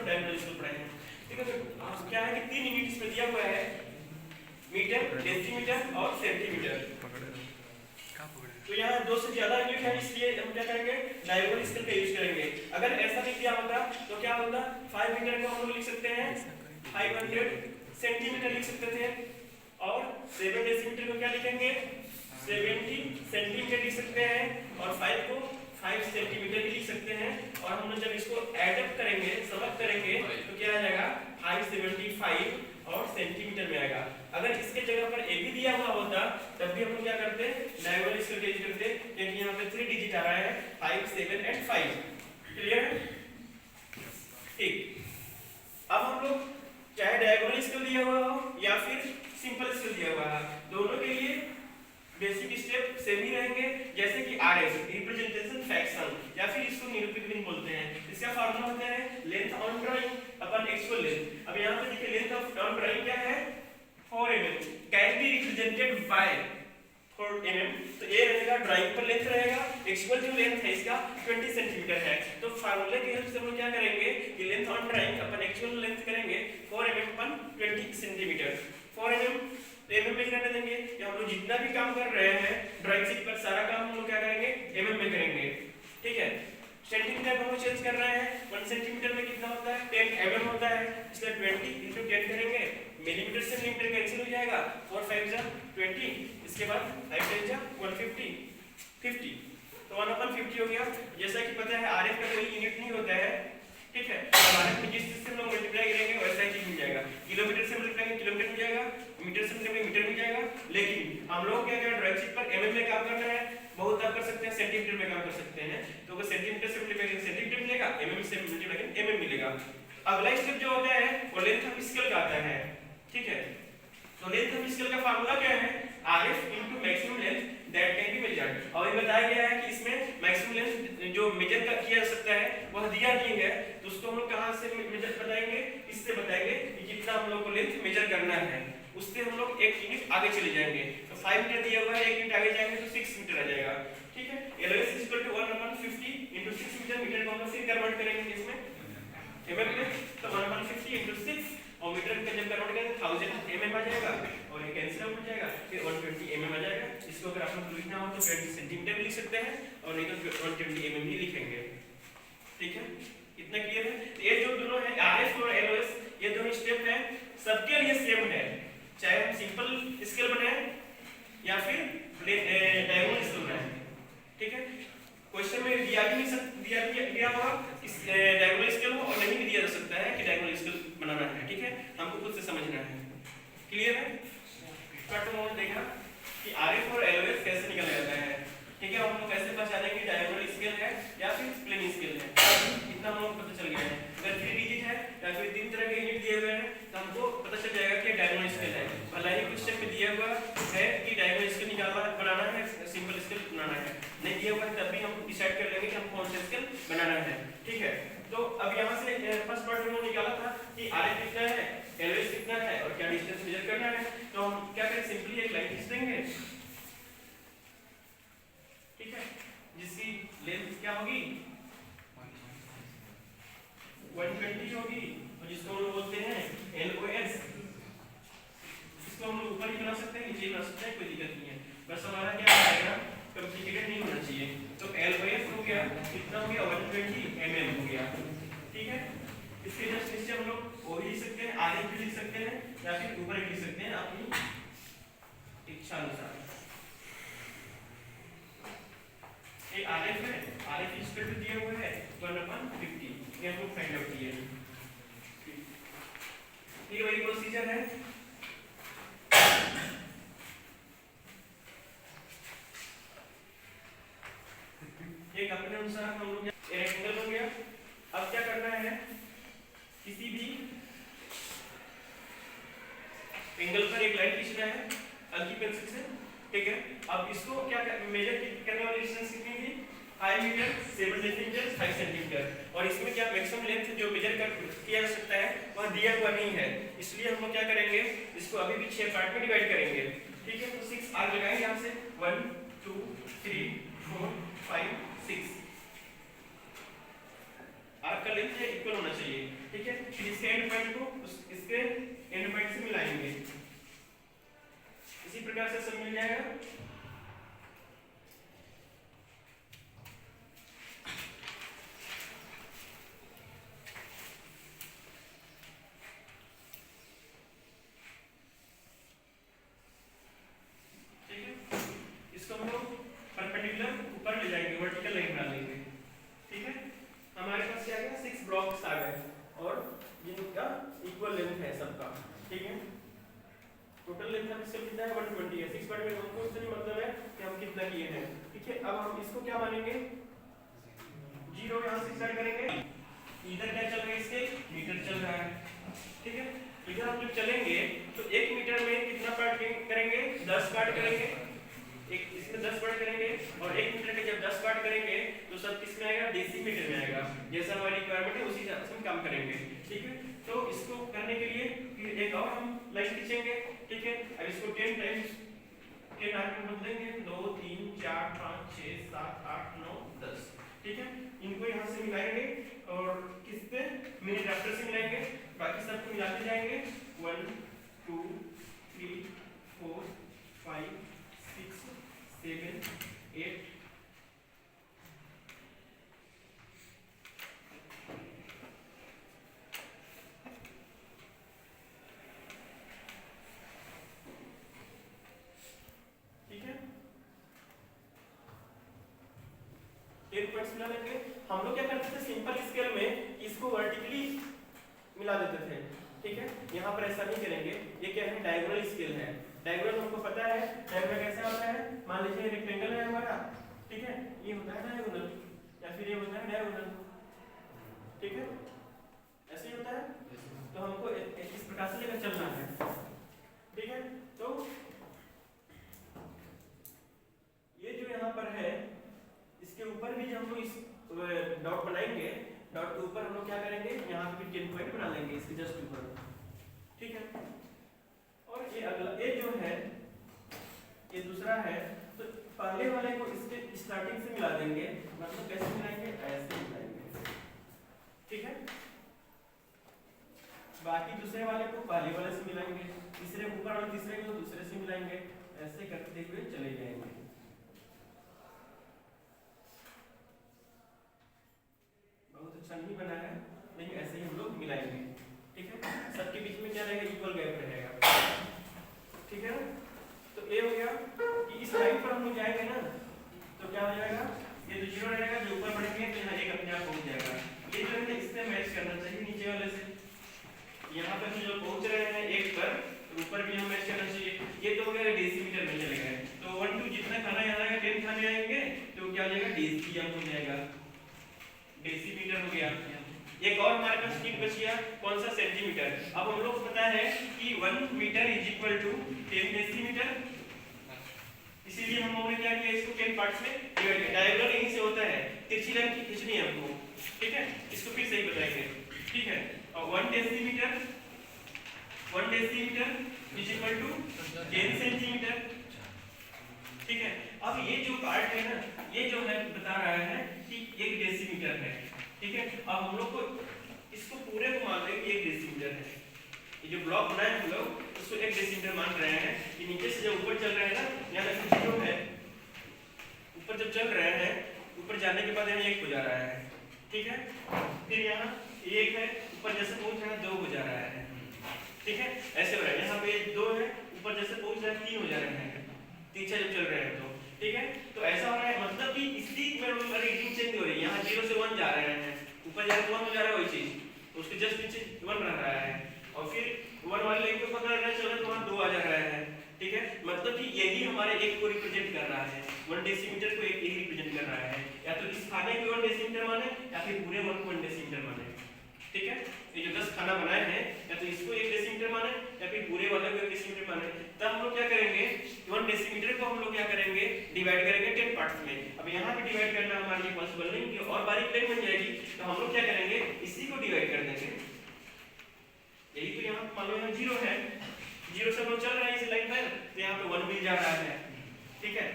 Diagonal scale पढ़ाए हैं। ठीक है, तो क्या है कि 3 यूनिट इसमें दिया हुआ है, मीटर, डेसीमीटर और सेंटीमीटर। तो यहाँ 2 से ज्यादा यूनिट है, इसलिए हम क्या करेंगे, डायगोनल स्केल का यूज करेंगे। अगर ऐसा नहीं किया होता तो क्या होता, 5 मीटर को हम लोग लिख सकते हैं 500 सेंटीमीटर लिख सकते थे, और 7 डेसीमीटर को क्या लिखेंगे, 70 सेंटीमीटर लिख सकते हैं, और 5 को 5 सेंटीमीटर भी लिख सकते हैं। और हम लोग जब इसको एडअप करेंगे, समअप करेंगे, तो क्या आ जाएगा 575 और सेंटीमीटर में आएगा। अगर इसके जगह पर ए भी दिया हुआ होता तब भी हम लोग क्या करते, डायगोनल स्केल का यूज करते, क्योंकि यहाँ पे 3 डिजिट आ रहा है, 5, 7 एंड 5। क्लियर है? ठीक, अब हम लोग चाहे डायगोनल स्केल दिया हुआ हो या फिर सिंपल स्केल दिया हुआ है, दोनों के लिए बेसिक स्टेप सेम ही रहेंगे। जैसे कि आरएफ रिप्रेजेंटेशन फ्रैक्शन, या फिर इसको निरूपित भिन्न बोलते हैं। इसका फार्मूला होता है length on drawing upon actual length. अब यहाँ पे देखिए लेंथ ऑफ ऑन ड्राइंग क्या है, 4 mm, can be represented by 4 mm। तो ये रहेगा ड्राइंग पर लेंथ रहेगा, एक्चुअल जो लेंथ है इसका 20 सेंटीमीटर है। तो फार्मूले की हेल्प से हम लोग क्या करेंगे कि length on drawing upon actual length करेंगे 4 mm अपन 20 सेंटीमीटर। 4 mm mm में ही रहने देंगे, कि हम लोग जितना भी काम कर रहे हैं ड्राइंग शीट पर सारा काम हम लोग क्या करेंगे, mm में करेंगे। ठीक है, सेंटीमीटर को हम चेंज कर रहे हैं, 1 सेंटीमीटर में कितना होता है, 10 mm होता है, इसलिए 20 × 10 करेंगे, मिलीमीटर से मिलीमीटर कैंसिल हो जाएगा, 4 5 जा 20, इसके बाद 5 10 जा 150 50, तो 1/50 हो गया। जैसा कि पता है आरएफ का कोई यूनिट नहीं होता है, ठीक है, आरएफ में जिस चीज से हम लोग मल्टीप्लाई करेंगे वैसा ही चीज मिल जाएगा। किलोमीटर से मल्टीप्लाई करेंगे किलोमीटर मिल जाएगा, मीटर से मल्टीप्लाई मीटर मिल जाएगा। लेकिन हम लोग क्या क्या ड्राइंग शीट पर mm में काम करना है, बहुत आप कर सकते हैं सेंटीमीटर में काम कर सकते हैं। तो अगर सेंटीमीटर से मल्टीप्लाई करेंगे सेंटीमीटर मिलेगा, mm से मल्टीप्लाई करेंगे mm मिलेगा। अगला स्टेप जो होता है वो लेंथ ऑफ स्केल का आता है। ठीक है, तो लेंथ ऑफ स्केल का फार्मूला क्या है, RF * maximum length that can be measured. और ये बताया गया है कि इसमें मैक्सिमम लेंथ जो मेजर किया जा सकता है वह दिया नहीं है, तो उसको हम लोग कहां से मेजर बताएंगे, इससे बताएंगे कि कितना हम लोग को लेंथ मेजर करना है। उससे हम लोग 1 यूनिट आगे चले जाएंगे। तो 5 मीटर दिया हुआ है, 1 यूनिट आगे जाएंगे तो 6 मीटर आ जाएगा। ठीक है, LOS = 1/50 × 6 मीटर। मीटर को हम लोग फिर कन्वर्ट करेंगे इसमें mm में, तो 1/50 × 6, और मीटर का जब कन्वर्ट करेंगे 1000 mm आ जाएगा, और ये कैंसिल आउट हो जाएगा, फिर 120 mm आ जाएगा। इसको अगर आप लोग लिखना हो तो 20 सेंटीमीटर भी लिख सकते हैं, और नहीं तो 120 mm ही लिखेंगे। ठीक है, इतना क्लियर है? तो ये जो दोनों है RF और LOS, ये दोनों स्टेप है, सबके लिए सेम है, चाहे हम सिंपल स्केल बनाए या फिर डायगोनल स्केल बनाए। ठीक है, क्वेश्चन में दिया होगा इस डायगोनल स्केल हो, और नहीं भी दिया जा सकता है कि डायगोनल स्केल बनाना है। ठीक है, हमको खुद से समझना है। क्लियर है? कट मोड देखा कि RF और LOS कैसे निकल जाता है। ठीक है, हम लोग कैसे पहचानेंगे डायगोनल स्केल है या फिर प्लेन स्केल है, इतना हम लोग पता चल गया है। अगर 3 डिजिट है या फिर 3 तरह के यूनिट दिए हुए हैं तो हमको पता चल जाएगा कि डायगोनल स्केल है। भले ही क्वेश्चन में दिया हुआ है कि डायगोनल स्केल निकालना बनाना है, सिंपल स्केल बनाना है, नहीं दिया हुआ है तब भी हम डिसाइड कर लेंगे कि हम कौन सा स्केल बनाना है। ठीक है, तो अब यहाँ से फर्स्ट पार्ट में निकाला था कि RF कितना है, LOS कितना है और क्या डिस्टेंस मेजर करना है। तो हम क्या करें, सिंपली एक लाइन खींच देंगे। ठीक है, जिसकी लेंथ क्या होगी 120 होगी, और जिसको हम लोग बोलते हैं LOS। इसको हम लोग ऊपर ही बना सकते हैं, नीचे ही बना सकते हैं, कोई दिक्कत नहीं है। बस हमारा क्या डायग्राम कॉम्प्लिकेटेड नहीं होना चाहिए। तो LOS हो गया, कितना हो गया 120 mm हो गया। ठीक है, इसके जस्ट नीचे हम लोग वो भी लिख सकते हैं, RF भी लिख सकते हैं, या फिर ऊपर भी लिख सकते हैं अपनी इच्छा अनुसार। ये RF है, RF स्क्वायर दिया हुआ है 1/50, ये हम लोग फाइंड आउट किए। ये वही प्रोसीजर है। एक अपने अनुसार हम लोग रेक्टेंगल बन गया। अब क्या करना है, किसी भी एंगल पर एक लाइन खींचना है हल्की पेंसिल से। ठीक है, अब इसको क्या मेजर करने वाली डिस्टेंस कितनी थी, 5 मीटर 7 सेंटीमीटर 5 सेंटीमीटर। और इसमें क्या मैक्सिमम लेंथ जो मेजर किया जा सकता है वह दिया हुआ नहीं है, इसलिए हम लोग क्या करेंगे, इसको अभी भी 6 पार्ट में डिवाइड करेंगे। ठीक है, तो 6 आर लगाएंगे यहाँ से, 1 2 3 4 5 6। आर्क का लेंथ इक्वल होना चाहिए। ठीक है, फिर इसके एंड पॉइंट को इसके एंड पॉइंट से मिलाएंगे। इसी प्रकार से सब मिल जाएगा। ठीक है, इसको हम लोग परपेंडिकुलर ऊपर ले जाएंगे, वर्टिकल लाइन बना लेंगे। ठीक है, हमारे पास क्या गया, 6 ब्लॉक्स आ गए और जिनका इक्वल लेंथ है सबका। ठीक है, टोटल लेंथ हम इससे कितना है 120 है। 6 बटे में हमको इससे मतलब है कि हम कितना किए हैं। ठीक है, अब हम इसको क्या मानेंगे, 0 यहां से स्टार्ट करेंगे। इधर क्या चल रहा है, इसके मीटर चल रहा है। ठीक है, इधर हम जब चलेंगे तो 1 मीटर में कितना पार्ट करेंगे, 10 पार्ट करेंगे। एक इसमें 10 पार्ट करेंगे और 1 मीटर के जब 10 पार्ट करेंगे तो सब किस में आएगा, डेसीमीटर में आएगा। जैसा हमारी रिक्वायरमेंट है उसी हिसाब से हम काम करेंगे। ठीक है, तो इसको करने के लिए फिर एक और हम लाइन खींचेंगे। ठीक है, अब इसको 10 टाइम्स 10 आर्क में बदलेंगे, 2 3 4 5 6 7 8 9 10। ठीक है, इनको यहां से मिलाएंगे और किस पे, मिनट आफ्टर से मिलाएंगे। बाकी सबको मिलाते जाएंगे, 1 2 3 4 5 6 7 8 ठीक है, 10 पॉइंट्स मिला लेंगे। हम लोग क्या करते थे सिंपल स्केल में इसको वर्टिकली मिला देते थे। ठीक है, यहाँ पर ऐसा नहीं करेंगे। ये क्या है, डायगोनल स्केल है। डायगोनल हमको पता है डायगोनल कैसे होता है। मान लीजिए रेक्टेंगल है हमारा, ठीक है, ये होता है डायगोनल या फिर ये होता है डायगोनल। ठीक है, ऐसे ही होता है। तो हमको इस प्रकार से लेकर चलना है। ठीक है, तो ये जो यहाँ पर है इसके ऊपर भी जब हम लोग इस डॉट बनाएंगे, डॉट के ऊपर हम लोग क्या करेंगे, यहाँ पे 10 पॉइंट बना लेंगे इसके जस्ट ऊपर। ठीक है, और ये अगला, ये जो है ये दूसरा है, तो पहले वाले को इसके स्टार्टिंग से मिला देंगे। मतलब कैसे मिलाएंगे, ऐसे मिलाएंगे। ठीक है, बाकी दूसरे वाले को पहले वाले से मिलाएंगे, तीसरे ऊपर वाले तीसरे को दूसरे से मिलाएंगे। ऐसे करते हुए चले जाएंगे। बहुत अच्छा नहीं बना है, लेकिन ऐसे ही हम लोग मिलाएंगे। ठीक है, सबके बीच में क्या रहेगा, इक्वल गैप रहेगा। ठीक है ना, तो ये हो गया कि इस लाइन पर हम लोग जाएंगे ना तो क्या हो जाएगा, ये तो 0 रहेगा, जो ऊपर बढ़ेंगे तो यहाँ एक अपने आप पहुंच जाएगा। ये जो है ना इससे मैच करना चाहिए नीचे वाले से। यहाँ पर जो पहुंच रहे हैं 1 पर, ऊपर भी हम मैच करना चाहिए। ये तो हो गया डेसीमीटर में चले गए। तो 1 2 जितना खाना यहाँ आएगा 10 खाने आएंगे तो क्या हो जाएगा, डेसीएम हो जाएगा, डेसीमीटर हो गया। एक और हमारे पास यूनिट बचिया, कौन सा, सेंटीमीटर। अब हम लोग को पता है कि 1 metre is equal to 10 decimetre. इसीलिए हम लोगों ने क्या किया, इसको 10 पार्ट्स में डिवाइड किया। डायगोनल यहीं से होता है, तिरछी लाइन खींचनी है हमको। ठीक है, इसको फिर सही बताएंगे। ठीक है, और 1 decimetre is equal to 10 centimetre. ठीक है, अब ये जो पार्ट है ना, ये जो है बता रहा है कि 1 डेसीमीटर है। ठीक है, अब हम लोग को इसको पूरे को मान लेंगे 1 डेसीमीटर है। ये जो ब्लॉक बनाए हम लोग उसको 1 डेसीमीटर मान रहे हैं कि नीचे से जब ऊपर चल रहे हैं ना, यहाँ तक 0 है, ऊपर जब चल रहे हैं, ऊपर जाने के बाद यहाँ 1 हो जा रहा है। ठीक है, फिर यहाँ 1 है, ऊपर जैसे पहुंच रहा है 2 हो जा रहा है। ठीक है, ऐसे हो रहा है। यहाँ पे 2 है, ऊपर जैसे पहुंच रहा है 3 हो जा रहे हैं, पीछे जब चल रहे हैं तो। ठीक है, तो ऐसा हो रहा है, मतलब कि इसी में रीडिंग चेंज हो रही है। यहाँ 0 से 1 जा रहे हैं, ऊपर जाके 1 हो जा रहा है, वही चीज तो उसके जस्ट नीचे 1 रह रहा है, और फिर 1 वाले लाइन को पकड़ रहे चल रहे तो वहाँ 2 आ जा रहा है। ठीक है, मतलब कि यही हमारे 1 को रिप्रेजेंट कर रहा है, 1 डेसीमीटर को 1 रिप्रेजेंट कर रहा है। या तो इस खाने को 1 डेसीमीटर माने या फिर पूरे 1 को 1 डेसीमीटर माने। ठीक है, ये जो 10 खाना बनाए हैं या तो इसको 1 डेसीमीटर माने या फिर पूरे वाले को 1 डेसीमीटर माने। तब हम लोग क्या करेंगे, 1 डेसीमीटर को हम लोग क्या करेंगे, डिवाइड करेंगे 10 पार्ट्स में। अब यहाँ पे डिवाइड करना हमारे लिए पॉसिबल नहीं है और बारीक लाइन बन जाएगी, तो हम लोग क्या करेंगे, इसी को डिवाइड कर देंगे। यही तो यहाँ मान लो यहाँ 0 है, 0 से हम लोग चल रहे हैं इस लाइन पर, तो यहाँ पे 1 मिल जा रहा है। ठीक है,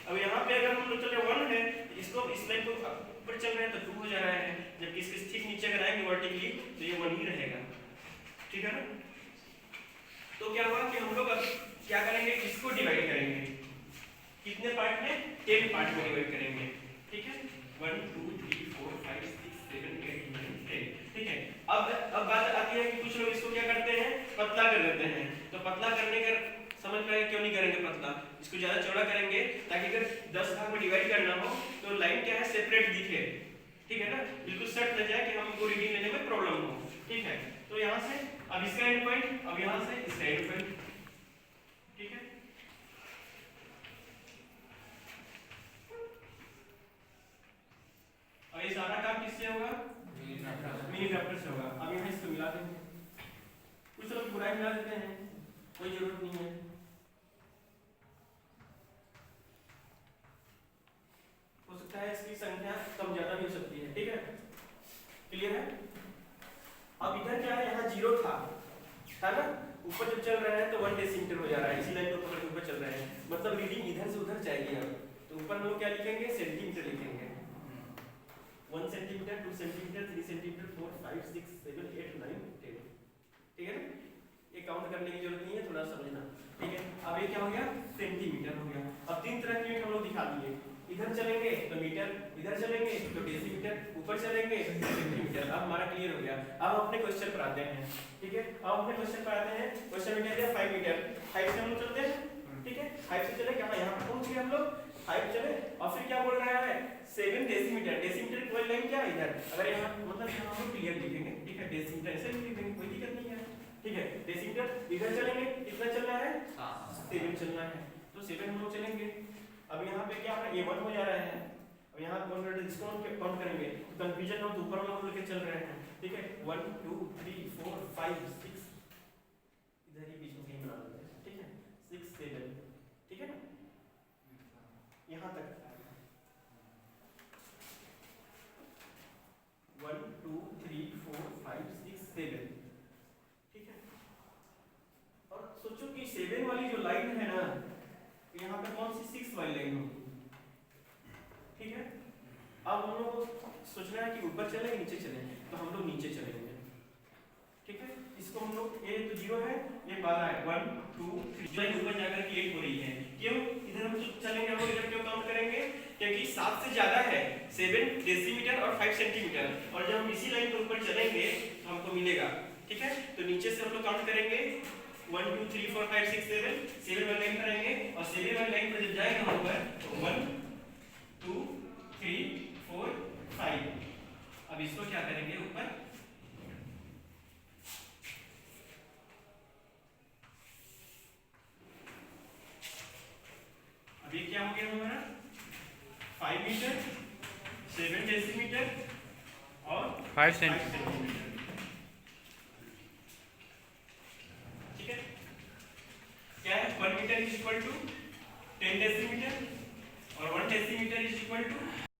अब यहाँ पे अगर हम लोग चल रहे 1 है, इसको इस लाइन को ऊपर चल रहे हैं तो 2 हो जा रहा है, जबकि इसके ठीक नीचे अगर आएंगे वर्टिकली तो ये 1 ही रहेगा, ठीक है ना। तो क्या हुआ कि हम लोग अब क्या करेंगे, इसको डिवाइड करेंगे, कितने पार्ट में, 10 पार्ट में डिवाइड करेंगे, ठीक है। 1 2 3 4 5 6 7 8 9 10, ठीक है। अब बात आती है कि कुछ लोग इसको क्या करते हैं, पतला कर देते हैं। तो पतला करने का समझ में आएगा क्यों नहीं करेंगे पतला, इसको ज्यादा चौड़ा करेंगे ताकि अगर 10 भाग में डिवाइड करना हो तो लाइन क्या है, सेपरेट दिखे, ठीक है ना, बिल्कुल सेट न जाए कि हमको रीडिंग लेने में प्रॉब्लम हो, ठीक है। तो यहाँ से अब इसका एंड पॉइंट, अब यहाँ से इसका एंड पॉइंट, ठीक है। अब ये सारा काम किससे होगा, मिनी ड्राफ्टर से होगा। अब यहाँ इसको मिला देंगे, कुछ लोग बुराई मिला देते हैं, कोई जरूरत नहीं है। हो सकता है इसकी संख्या कम ज्यादा भी हो सकती है, ठीक है, क्लियर है। अब इधर क्या है, यहाँ 0 था ना, ऊपर जब चल रहा है तो 1 डेसीमीटर हो जा रहा है, इसी लाइन को पकड़ के ऊपर चल रहा है, मतलब रीडिंग इधर से उधर जाएगी। अब तो ऊपर हम लोग क्या लिखेंगे, सेंटीमीटर लिखेंगे, 1 सेंटीमीटर 2 सेंटीमीटर 3 सेंटीमीटर 4 5 6 7 8 9 10, ठीक है ना। ये काउंट करने की जरूरत नहीं है, थोड़ा समझना, ठीक है। अब ये क्या हो गया, सेंटीमीटर हो गया। अब 3 तरह के यूनिट हम लोग दिखा दिए, इधर चलेंगे तो मीटर, इधर चलेंगे तो डेसीमीटर, ऊपर चलेंगे तो सेंटीमीटर। अब हमारा क्लियर हो गया। अब अपने क्वेश्चन पर आते हैं, ठीक है। अब अपने क्वेश्चन पर आते हैं, क्वेश्चन में क्या दिया, 5 मीटर, 5 से हम लोग चलते हैं, ठीक है, 5 से चले, क्या यहाँ पर पहुंच गए हम लोग, 5 चले, और फिर क्या बोल रहा है, 7 डेसीमीटर, डेसीमीटर की कोई लाइन क्या है इधर, अगर यहाँ मतलब यहाँ हम लोग क्लियर लिखेंगे, ठीक है, डेसीमीटर ऐसे लिख देंगे, कोई दिक्कत नहीं है, ठीक है। डेसीमीटर इधर चलेंगे, कितना चलना है, 7 चलना है, तो 7 हम लोग चलेंगे। अब यहाँ पे क्या है, A1 हो जा रहा है, अब यहाँ काउंट करेंगे, कंफ्यूजन हो तो ऊपर हम लोग लेके चल रहे हैं, ठीक है। 1 2 3 4 5 6, इधर ही बीच में कहीं बना लेते हैं, ठीक है, 6 7, ठीक है ना, यहाँ तक 1 2 3 4 5 6 7, ठीक है। और सोचो कि 7 वाली जो लाइन है ना, यहाँ पे कौन सी 6 वाली लाइन होगी, ठीक है। अब हम लोग को सोचना है कि ऊपर चले नीचे चले, तो हम लोग नीचे चलेंगे, ठीक है। इसको हम लोग, ये तो 0 है, ये 12 है, 1 2 3, लाइन ऊपर जाकर के 8 हो रही है, क्यों, इधर हम चलेंगे, हम लोग इधर क्यों काउंट करेंगे, क्योंकि 7 से ज्यादा है, 7 डेसीमीटर और 5 सेंटीमीटर, और जब हम इसी लाइन पर ऊपर चलेंगे तो हमको मिलेगा, ठीक है। तो नीचे से हम लोग काउंट करेंगे 1 2 3 4 5 6 7 वाली लाइन पर आएंगे, और 7 वाली लाइन पर जब जाएंगे हम ऊपर तो 1 2 3 4 5। अब इसको क्या करेंगे ऊपर, अभी क्या हो गया हमारा, 5 मीटर 7 डेसीमीटर और 5 सेंटीमीटर, ठीक है। क्या है, 1 metre is equal to 10 decimetre और 1 डेसीमीटर इज इक्वल टू